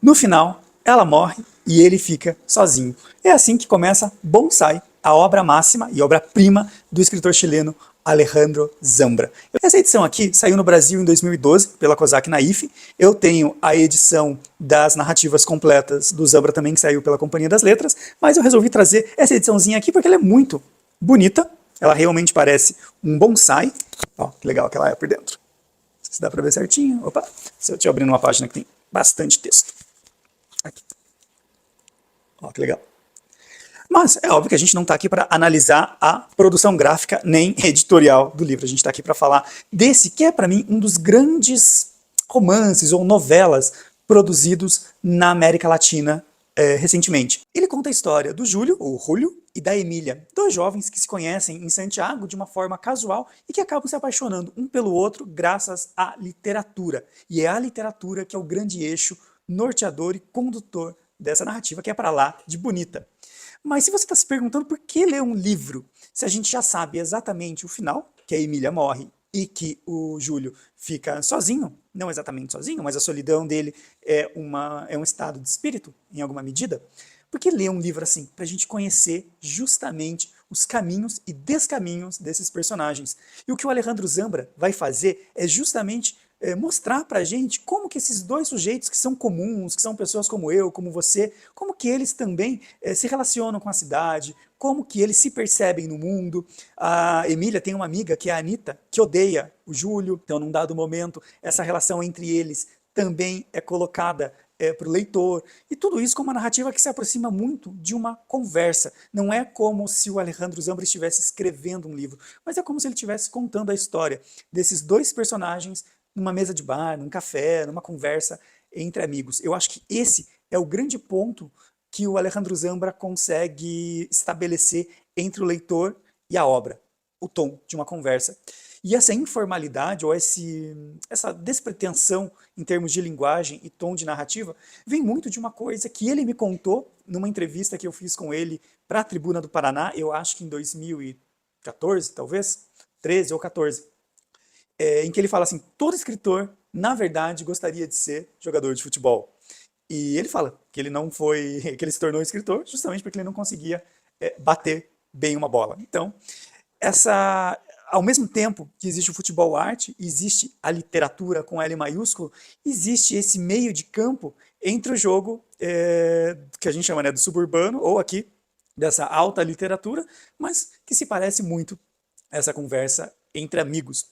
No final, ela morre e ele fica sozinho. É assim que começa Bonsai, a obra máxima e obra-prima do escritor chileno Alejandro Zambra. Essa edição aqui saiu no Brasil em 2012 pela Cosac Naif. Eu tenho a edição das narrativas completas do Zambra também, que saiu pela Companhia das Letras, mas eu resolvi trazer essa ediçãozinha aqui porque ela é muito bonita. Ela realmente parece um bonsai. Ó, que legal que ela é por dentro. Não sei se dá para ver certinho. Opa, se eu estiver abrindo uma página que tem bastante texto. Aqui. Ó, que legal. Mas é óbvio que a gente não está aqui para analisar a produção gráfica nem editorial do livro. A gente está aqui para falar desse que é, para mim, um dos grandes romances ou novelas produzidos na América Latina recentemente. Ele conta a história do Júlio, ou Julio, e da Emília, dois jovens que se conhecem em Santiago de uma forma casual e que acabam se apaixonando um pelo outro graças à literatura. E é a literatura que é o grande eixo norteador e condutor dessa narrativa, que é para lá de bonita. Mas se você está se perguntando por que ler um livro, se a gente já sabe exatamente o final, que a Emília morre e que o Júlio fica sozinho, não exatamente sozinho, mas a solidão dele é um estado de espírito, em alguma medida, por que ler um livro assim? Para a gente conhecer justamente os caminhos e descaminhos desses personagens. E o que o Alejandro Zambra vai fazer é justamente mostrar pra gente como que esses dois sujeitos que são comuns, que são pessoas como eu, como você, como que eles também se relacionam com a cidade, como que eles se percebem no mundo. A Emília tem uma amiga, que é a Anitta, que odeia o Júlio, então num dado momento essa relação entre eles também é colocada para o leitor, e tudo isso com uma narrativa que se aproxima muito de uma conversa. Não é como se o Alejandro Zambra estivesse escrevendo um livro, mas é como se ele estivesse contando a história desses dois personagens numa mesa de bar, num café, numa conversa entre amigos. Eu acho que esse é o grande ponto que o Alejandro Zambra consegue estabelecer entre o leitor e a obra, o tom de uma conversa. E essa informalidade, ou essa despretensão em termos de linguagem e tom de narrativa, vem muito de uma coisa que ele me contou numa entrevista que eu fiz com ele para a Tribuna do Paraná, eu acho que em 2014, talvez, 13 ou 14, em que ele fala assim, todo escritor, na verdade, gostaria de ser jogador de futebol. E ele fala que ele não foi, que ele se tornou escritor justamente porque ele não conseguia bater bem uma bola. Então, ao mesmo tempo que existe o futebol arte, existe a literatura com L maiúsculo, existe esse meio de campo entre o jogo que a gente chama, né, do suburbano, ou aqui, dessa alta literatura, mas que se parece muito essa conversa entre amigos.